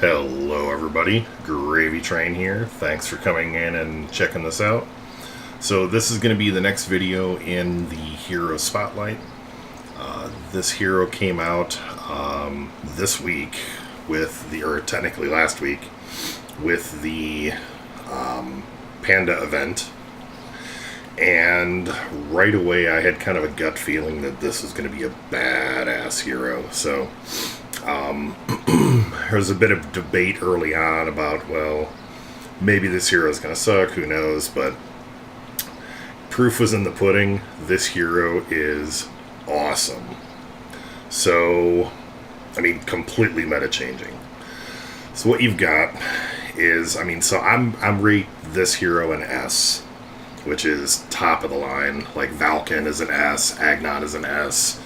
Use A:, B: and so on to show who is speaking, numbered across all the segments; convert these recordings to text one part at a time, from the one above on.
A: Hello everybody, GravyTrain here. Thanks for coming in and checking this out. So this is going to be the next video in the hero spotlight. This hero came out this week or technically last week, with the Panda event. And right away I had kind of a gut feeling that this was going to be a badass hero. So there was a bit of debate early on about, well, maybe this hero is going to suck, who knows, but proof was in the pudding. This hero is awesome. So, I mean, completely meta-changing. So what you've got is, I'm rate this hero an S, which is top of the line. Like Valken is an S, Agnon is an S,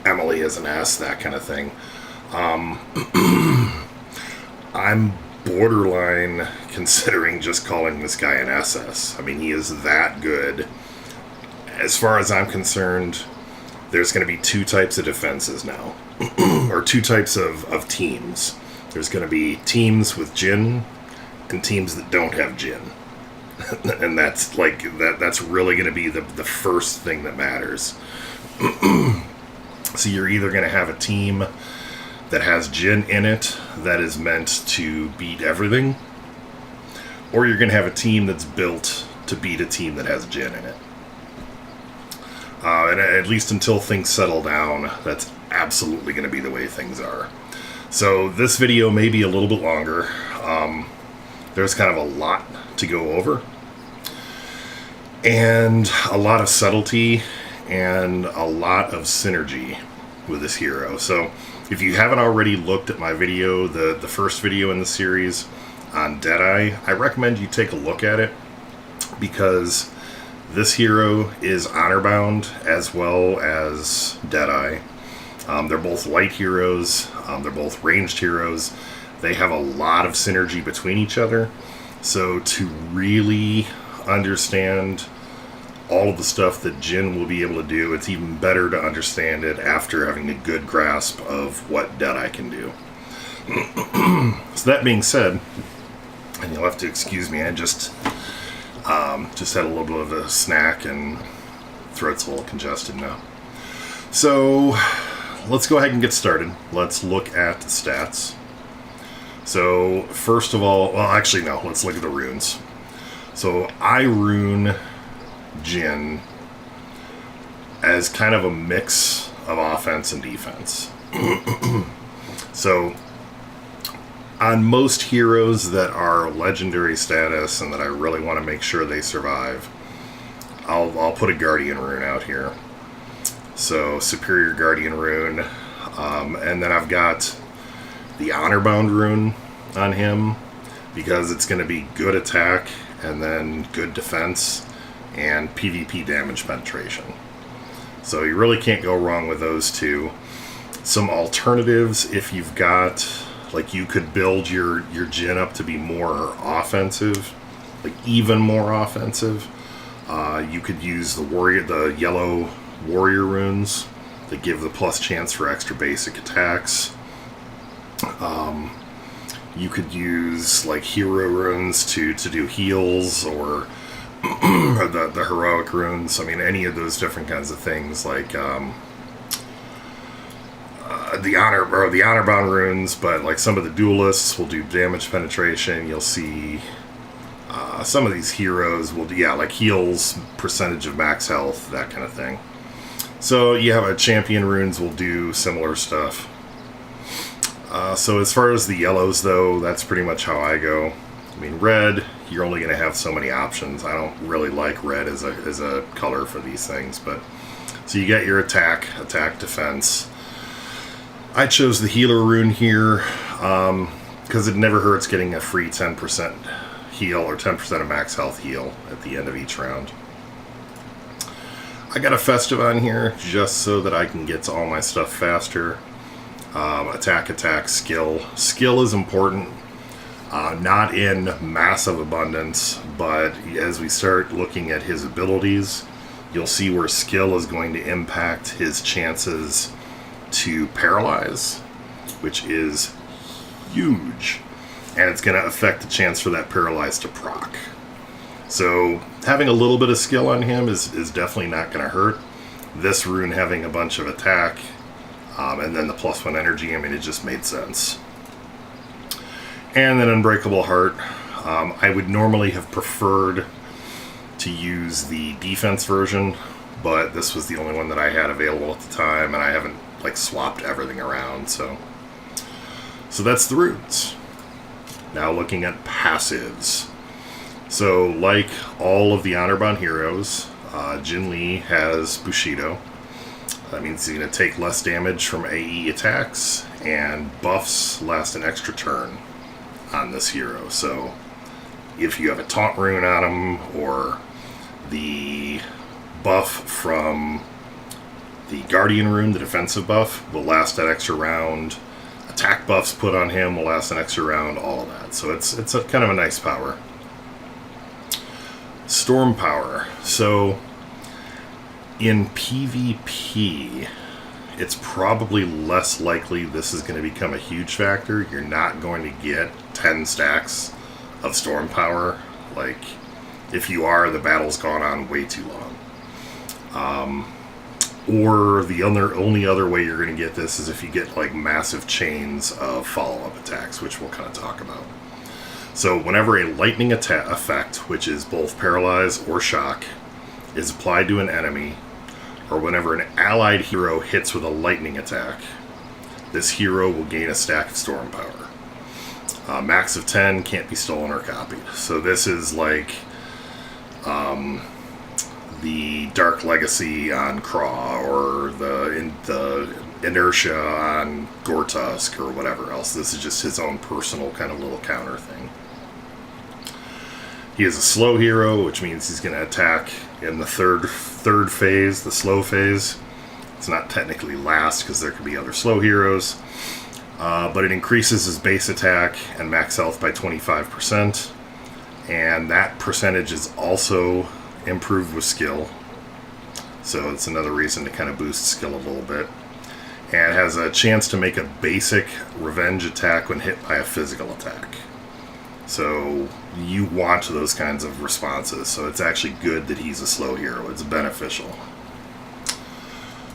A: Emily is an S, that kind of thing. I'm borderline considering just calling this guy an SS. I mean, he is that good. As far as I'm concerned, there's going to be two types of defenses now, or two types of teams. There's going to be teams with Jin and teams that don't have Jin. And that's that's really going to be the first thing that matters. So you're either going to have a team that has Jin in it that is meant to beat everything, or you're going to have a team that's built to beat a team that has Jin in it. And at least until things settle down, that's absolutely going to be the way things are. So this video may be a little bit longer. There's kind of a lot to go over, and a lot of subtlety and a lot of synergy with this hero. So if you haven't already looked at my video, the first video in the series on Deadeye, I recommend you take a look at it, because this hero is honor-bound as well as Deadeye. They're both light heroes, they're both ranged heroes. They have a lot of synergy between each other. So to really understand all of the stuff that Jin will be able to do, it's even better to understand it after having a good grasp of what Deadeye can do. So that being said, and you'll have to excuse me, I just had a little bit of a snack and throat's a little congested now. So let's go ahead and get started. Let's look at the stats. So first of all, well, actually no, let's look at the runes. So I rune Jin as kind of a mix of offense and defense. So on most heroes that are legendary status and that I really want to make sure they survive, I'll put a Guardian rune out here. So Superior Guardian rune, and then I've got the Honor Bound rune on him, because it's going to be good attack and then good defense and PvP damage penetration. So you really can't go wrong with those two. Some alternatives, if you've got, like, you could build your Jin up to be more offensive, like even more offensive. You could use the yellow warrior runes that give the plus chance for extra basic attacks. You could use like hero runes to do heals, or the heroic runes. I mean, any of those different kinds of things, like the honor bound runes. But like some of the duelists will do damage penetration. You'll see some of these heroes will do, like heals, percentage of max health, that kind of thing. So you have a champion runes will do similar stuff. So as far as the yellows, though, that's pretty much how I go. I mean, red, you're only going to have so many options. I don't really like red as a color for these things, but so you get your attack, defense. I chose the healer rune here because it never hurts getting a free 10% heal or 10% of max health heal at the end of each round. I got a festive on here just so that I can get to all my stuff faster. Attack, skill. Skill is important. Not in massive abundance, but as we start looking at his abilities, you'll see where skill is going to impact his chances to paralyze, which is huge. And it's going to affect the chance for that paralyze to proc. So having a little bit of skill on him is definitely not going to hurt. This rune having a bunch of attack, and then the +1 energy, I mean, it just made sense. And then Unbreakable Heart. I would normally have preferred to use the defense version, but this was the only one that I had available at the time, and I haven't like swapped everything around, so that's the runes. Now looking at passives. So like all of the honor-bound heroes, Jin Lei has Bushido. That means he's going to take less damage from AE attacks, and buffs last an extra turn on this hero. So if you have a taunt rune on him, or the buff from the Guardian rune, the defensive buff, will last that extra round. Attack buffs put on him will last an extra round, all of that. So it's a kind of a nice power. Storm power. So in PvP, it's probably less likely this is going to become a huge factor. You're not going to get 10 stacks of storm power. Like, if you are, the battle's gone on way too long. Or the only other way you're going to get this is if you get like massive chains of follow-up attacks, which we'll kind of talk about. So whenever a lightning attack effect, which is both paralyze or shock, is applied to an enemy, or whenever an allied hero hits with a lightning attack, this hero will gain a stack of storm power. Max of 10, can't be stolen or copied. So this is like the Dark Legacy on Craw, or the Inertia on Gortusk, or whatever else. This is just his own personal kind of little counter thing. He is a slow hero, which means he's going to attack in the third phase, the slow phase. It's not technically last, because there could be other slow heroes. But it increases his base attack and max health by 25%. And that percentage is also improved with skill. So it's another reason to kind of boost skill a little bit. And has a chance to make a basic revenge attack when hit by a physical attack. So you want those kinds of responses. So it's actually good that he's a slow hero. It's beneficial.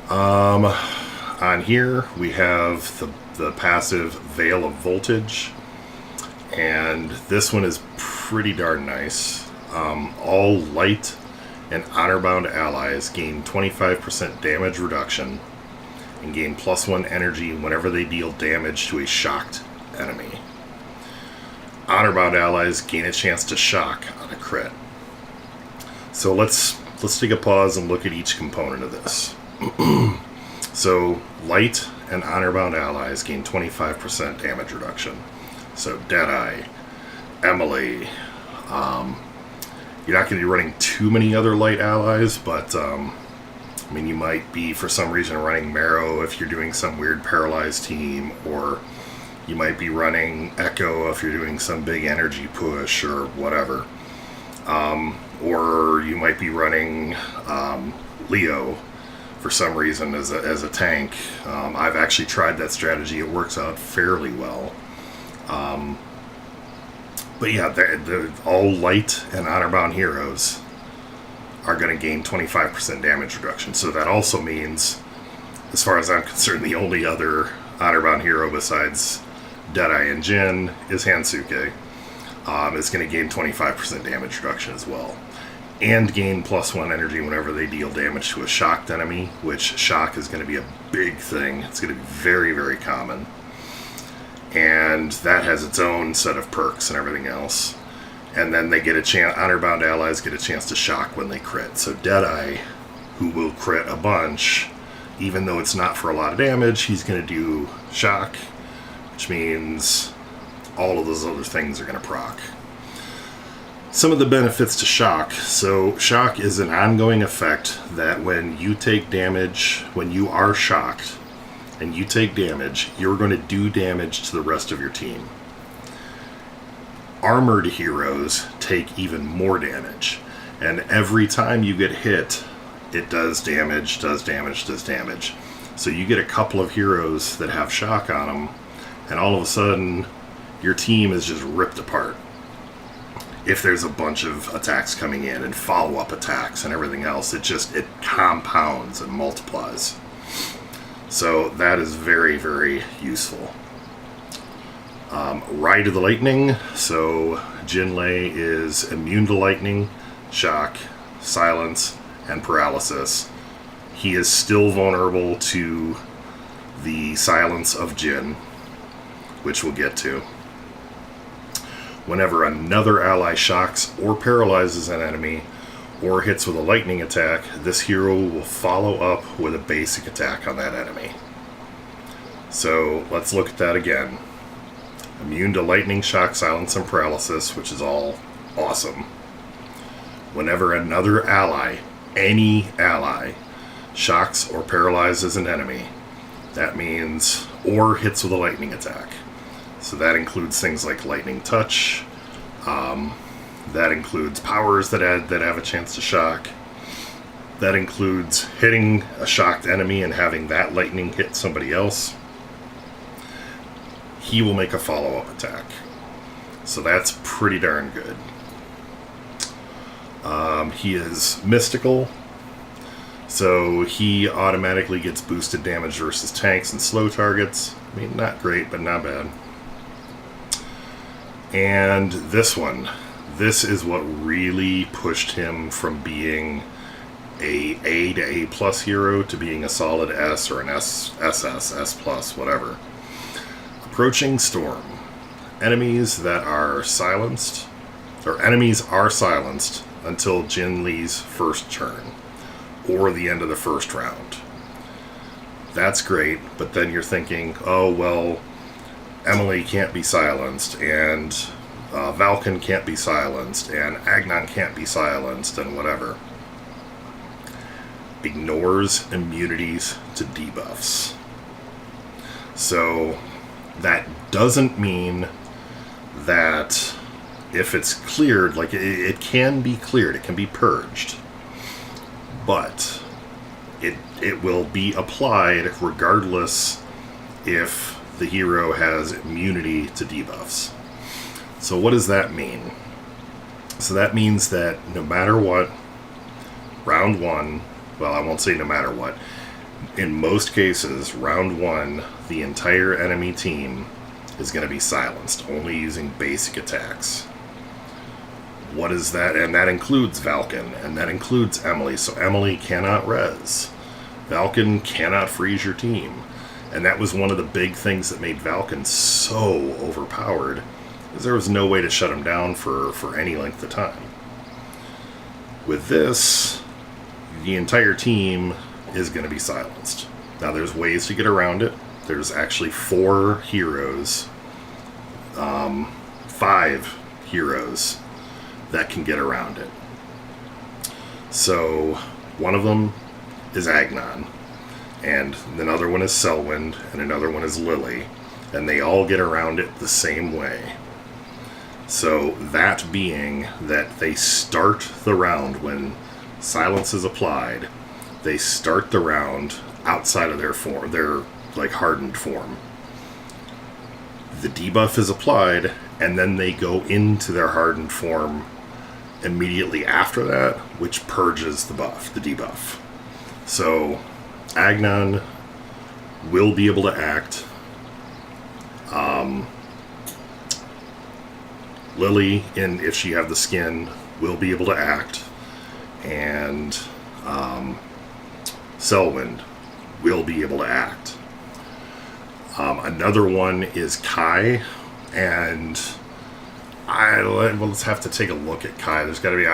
A: On here we have the passive Veil of Voltage. And this one is pretty darn nice. All light and honor-bound allies gain 25% damage reduction and gain +1 energy whenever they deal damage to a shocked enemy. Honor-bound allies gain a chance to shock on a crit. So let's take a pause and look at each component of this. So light and honor-bound allies gain 25% damage reduction. So Deadeye, Emily. You're not going to be running too many other light allies, but I mean, you might be for some reason running Marrow if you're doing some weird paralyzed team, or you might be running Echo if you're doing some big energy push or whatever. Or you might be running Leo for some reason as a tank. I've actually tried that strategy. It works out fairly well. But yeah, they're all light and honor-bound heroes are going to gain 25% damage reduction. So that also means, as far as I'm concerned, the only other honor-bound hero besides Deadeye and Jin is Hansuke. Is going to gain 25% damage reduction as well. And gain +1 energy whenever they deal damage to a shocked enemy, which shock is going to be a big thing. It's going to be very, very common. And that has its own set of perks and everything else. And then they get a chance, honor-bound allies get a chance to shock when they crit. So Deadeye, who will crit a bunch, even though it's not for a lot of damage, he's going to do shock, which means all of those other things are going to proc. Some of the benefits to shock. So shock is an ongoing effect that when you take damage, when you are shocked, and you take damage, you're going to do damage to the rest of your team. Armored heroes take even more damage, and every time you get hit, it does damage, does damage, does damage. So you get a couple of heroes that have shock on them, and all of a sudden, your team is just ripped apart. If there's a bunch of attacks coming in and follow-up attacks and everything else, it compounds and multiplies. So that is very, very useful. Ride of the Lightning. So Jin Lei is immune to lightning, shock, silence, and paralysis. He is still vulnerable to the silence of Jin, which we'll get to. Whenever another ally shocks or paralyzes an enemy or hits with a lightning attack, this hero will follow up with a basic attack on that enemy. So let's look at that again. Immune to lightning, shock, silence, and paralysis, which is all awesome. Whenever another ally, any ally, shocks or paralyzes an enemy, that means, or hits with a lightning attack. So that includes things like lightning touch. That includes powers that have a chance to shock. That includes hitting a shocked enemy and having that lightning hit somebody else. He will make a follow-up attack. So that's pretty darn good. He is mystical. So he automatically gets boosted damage versus tanks and slow targets. I mean, not great, but not bad. And this one. This is what really pushed him from being A to A plus hero to being a solid S or an SS, S plus, whatever. Approaching Storm. Enemies are silenced until Jin Lei's first turn, or the end of the first round. That's great, but then you're thinking, oh, well, Emily can't be silenced, and Valken can't be silenced, and Agnon can't be silenced, and whatever. Ignores immunities to debuffs. So that doesn't mean that if it's cleared, like it can be cleared, it can be purged, but it will be applied regardless if the hero has immunity to debuffs. So what does that mean? So that means that no matter what, round one, well, I won't say no matter what, in most cases, round one, the entire enemy team is going to be silenced, only using basic attacks. What is that? And that includes Valken, and that includes Emily. So Emily cannot res. Valken cannot freeze your team. And that was one of the big things that made Valken so overpowered, is there was no way to shut him down for any length of time. With this, the entire team is going to be silenced. Now there's ways to get around it. There's actually 4 heroes, 5 heroes that can get around it. So one of them is Agnon, and another one is Selwyn, and another one is Lily, and they all get around it the same way. So that being that they start the round when silence is applied, they start the round outside of their form, their like hardened form. The debuff is applied, and then they go into their hardened form immediately after that, which purges the debuff. So Agnon will be able to act. Lily, if she have the skin, will be able to act. And Selwyn will be able to act. Another one is Kai, and let's have to take a look at Kai. There's got to be...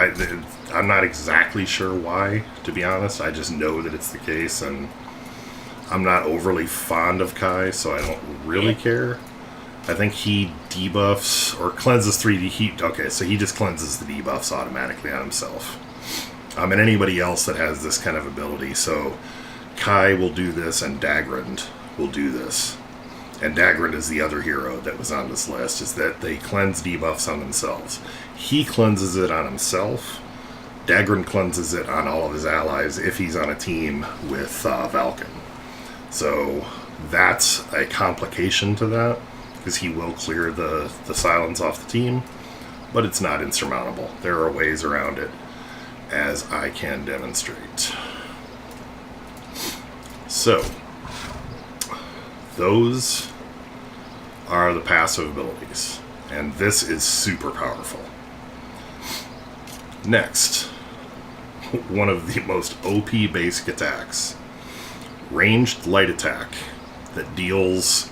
A: I'm not exactly sure why, to be honest. I just know that it's the case, and I'm not overly fond of Kai, so I don't really care. I think he debuffs or cleanses 3D heat. Okay, so he just cleanses the debuffs automatically on himself. And anybody else that has this kind of ability. So Kai will do this, and Dagrind will do this. And Dagrind is the other hero that was on this list, is that they cleanse debuffs on themselves. He cleanses it on himself. Dagrind cleanses it on all of his allies if he's on a team with Valken. So that's a complication to that. because he will clear the silence off the team, but it's not insurmountable. There are ways around it, as I can demonstrate. So, those are the passive abilities, and this is super powerful. Next, one of the most OP basic attacks, ranged light attack that deals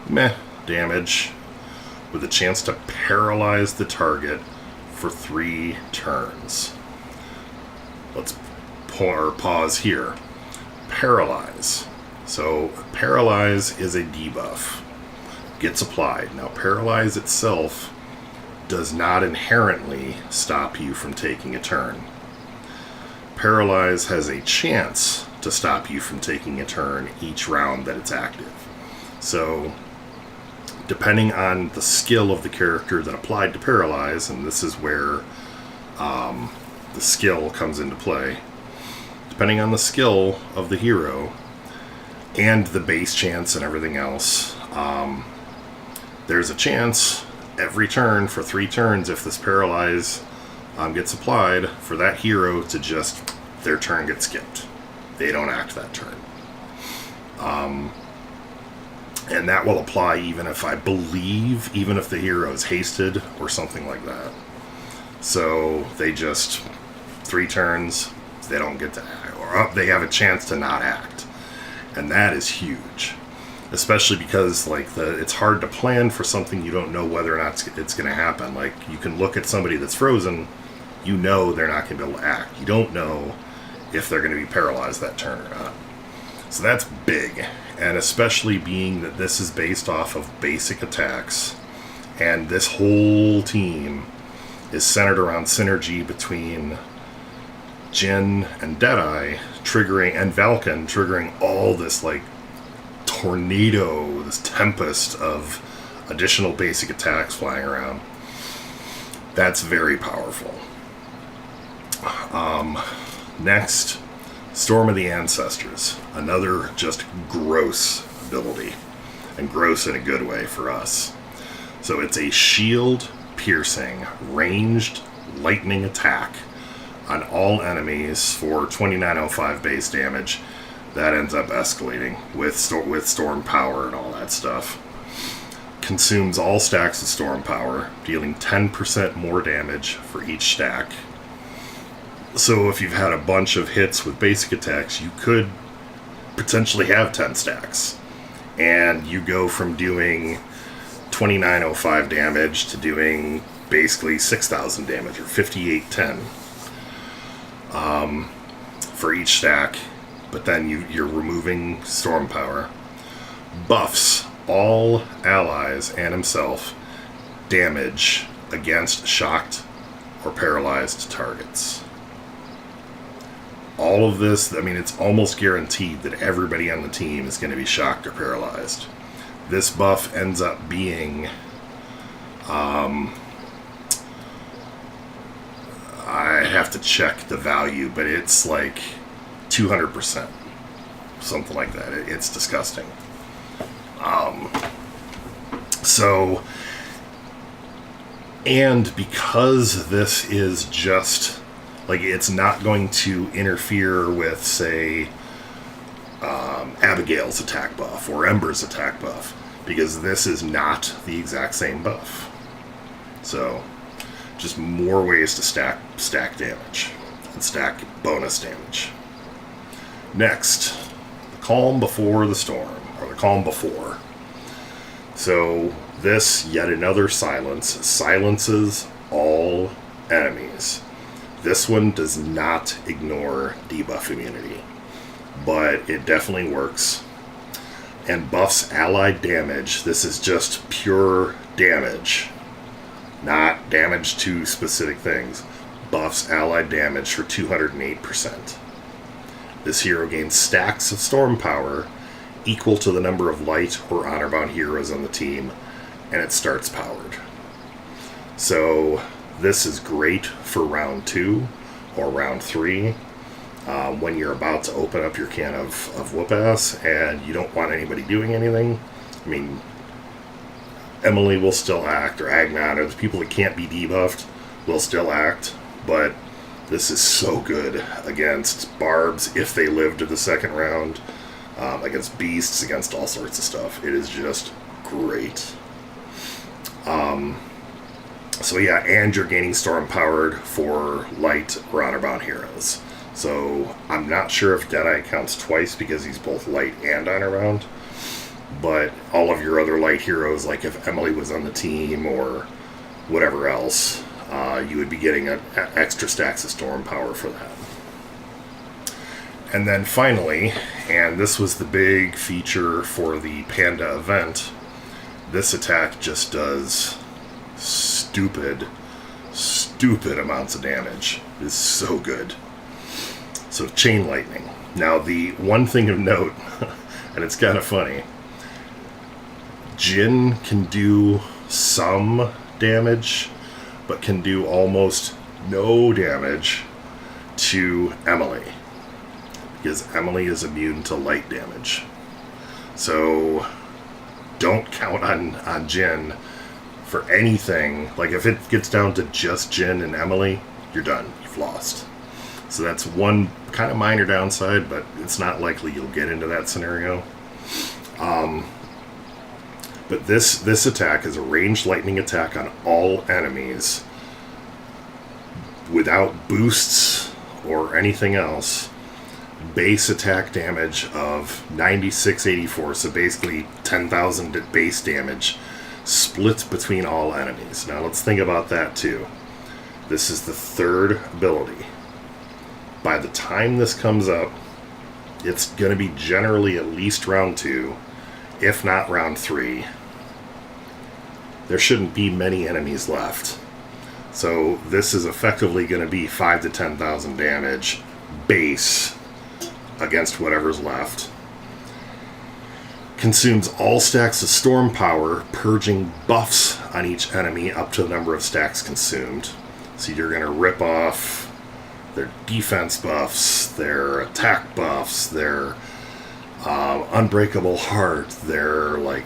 A: meh damage with a chance to paralyze the target for 3 turns. Let's pause here. Paralyze. So paralyze is a debuff. Gets applied. Now paralyze itself does not inherently stop you from taking a turn. Paralyze has a chance to stop you from taking a turn each round that it's active. So depending on the skill of the character that applied to paralyze, and this is where the skill comes into play, depending on the skill of the hero and the base chance and everything else, there's a chance every turn for 3 turns, if this paralyze gets applied, for that hero to just, their turn gets skipped. They don't act that turn. And that will apply even if, I believe, even if the hero is hasted or something like that. So they just, 3 turns, they don't get to act, or they have a chance to not act. And that is huge. Especially because, like, it's hard to plan for something you don't know whether or not it's going to happen. Like, you can look at somebody that's frozen, you know they're not going to be able to act. You don't know if they're going to be paralyzed that turn or not. So that's big. And especially being that this is based off of basic attacks, and this whole team is centered around synergy between Jin and Deadeye triggering, and Valken triggering all this, like, tornado, this tempest of additional basic attacks flying around. That's very powerful. Next, Storm of the Ancestors. Another just gross ability. And gross in a good way for us. So it's a shield piercing, ranged lightning attack on all enemies for 2905 base damage. That ends up escalating with storm power and all that stuff. Consumes all stacks of storm power, dealing 10% more damage for each stack. So if you've had a bunch of hits with basic attacks, you could potentially have 10 stacks. And you go from doing 2905 damage to doing basically 6,000 damage, or 5810 for each stack. But then you're removing storm power. Buffs all allies and himself damage against shocked or paralyzed targets. All of this, I mean, it's almost guaranteed that everybody on the team is going to be shocked or paralyzed. This buff ends up being, I have to check the value, but it's like 200%. Something like that. It's disgusting. And because this is just, like, it's not going to interfere with, say, Abigail's attack buff or Ember's attack buff, because this is not the exact same buff. So, just more ways to stack damage and stack bonus damage. Next, the calm before the storm, or the calm before. So this, yet another silence, silences all enemies. This one does not ignore debuff immunity, but it definitely works. And buffs allied damage. This is just pure damage, not damage to specific things. Buffs allied damage for 208%. This hero gains stacks of storm power equal to the number of light or honor-bound heroes on the team, and it starts powered. So this is great for round 2 or round 3, when you're about to open up your can of whoop-ass and you don't want anybody doing anything. I mean, Emily will still act, or Agnan, or the people that can't be debuffed will still act, but this is so good against barbs if they live to the second round, against beasts, against all sorts of stuff. It is just great. So yeah, and you're gaining storm powered for light or honor bound heroes. So I'm not sure if Deadeye counts twice because he's both light and honor bound. But all of your other light heroes, like if Emily was on the team or whatever else, you would be getting an extra stacks of storm power for that. And then finally, and this was the big feature for the Panda event, this attack just does stupid amounts of damage. It is so good. So Chain Lightning. Now the one thing of note, and it's kind of funny, Jin can do some damage, but can do almost no damage to Emily, because Emily is immune to light damage. So don't count on Jin for anything. Like if it gets down to just Jin and Emily, you're done. You've lost. So that's one kind of minor downside, but it's not likely you'll get into that scenario. But this attack is a ranged lightning attack on all enemies without boosts or anything else. Base attack damage of 9684, so basically 10,000 base damage, splits between all enemies. Now let's think about that too. This is the third ability. By the time this comes up, it's going to be generally at least round 2, if not round 3. There shouldn't be many enemies left. So this is effectively going to be 5,000 to 10,000 damage base against whatever's left. Consumes all stacks of storm power, purging buffs on each enemy up to the number of stacks consumed. So you're going to rip off their defense buffs, their attack buffs, their unbreakable heart, their like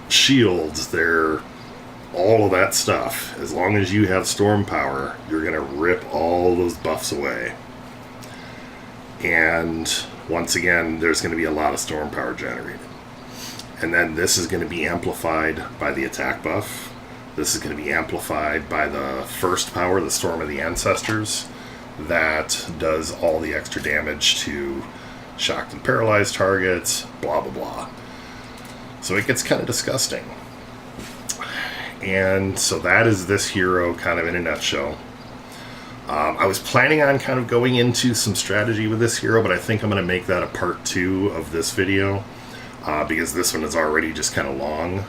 A: shields, their all of that stuff. As long as you have storm power, you're going to rip all those buffs away. And once again, there's going to be a lot of storm power generated. And then this is going to be amplified by the attack buff. This is going to be amplified by the first power, the Storm of the Ancestors. That does all the extra damage to shocked and paralyzed targets, blah, blah, blah. So it gets kind of disgusting. And so that is this hero kind of in a nutshell. I was planning on kind of going into some strategy with this hero, but I think I'm going to make that a part 2 of this video, because this one is already just kind of long.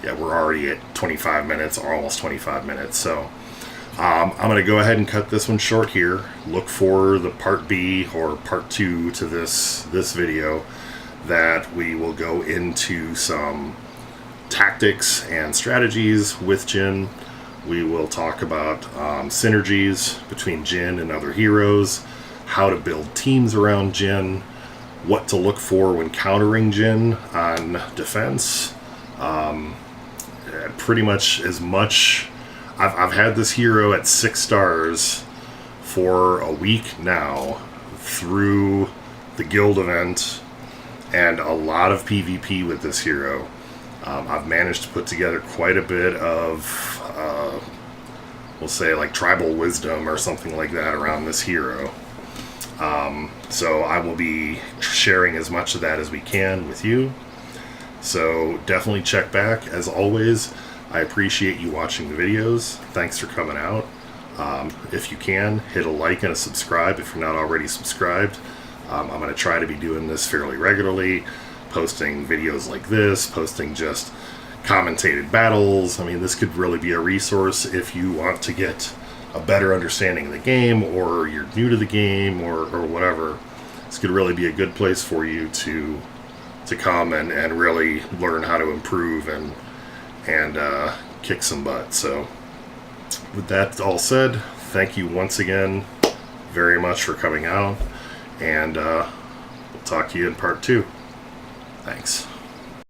A: Yeah, we're already at 25 minutes, or almost 25 minutes, so I'm going to go ahead and cut this one short here. Look for the part B or part 2 to this video, that we will go into some tactics and strategies with Jin. We will talk about synergies between Jin and other heroes, how to build teams around Jin, what to look for when countering Jin on defense. Pretty much as much. I've had this hero at 6 stars for a week now through the guild event and a lot of PvP with this hero. I've managed to put together quite a bit of, we'll say like tribal wisdom or something like that around this hero. So I will be sharing as much of that as we can with you. So definitely check back. As always, I appreciate you watching the videos. Thanks for coming out. If you can, hit a like and a subscribe if you're not already subscribed. I'm going to try to be doing this fairly regularly, posting videos like this, posting just commentated battles. I mean, this could really be a resource if you want to get a better understanding of the game, or you're new to the game, or whatever. This could really be a good place for you to come and really learn how to improve and kick some butt. So with that all said, thank you once again very much for coming out, and we'll talk to you in part 2. Thanks.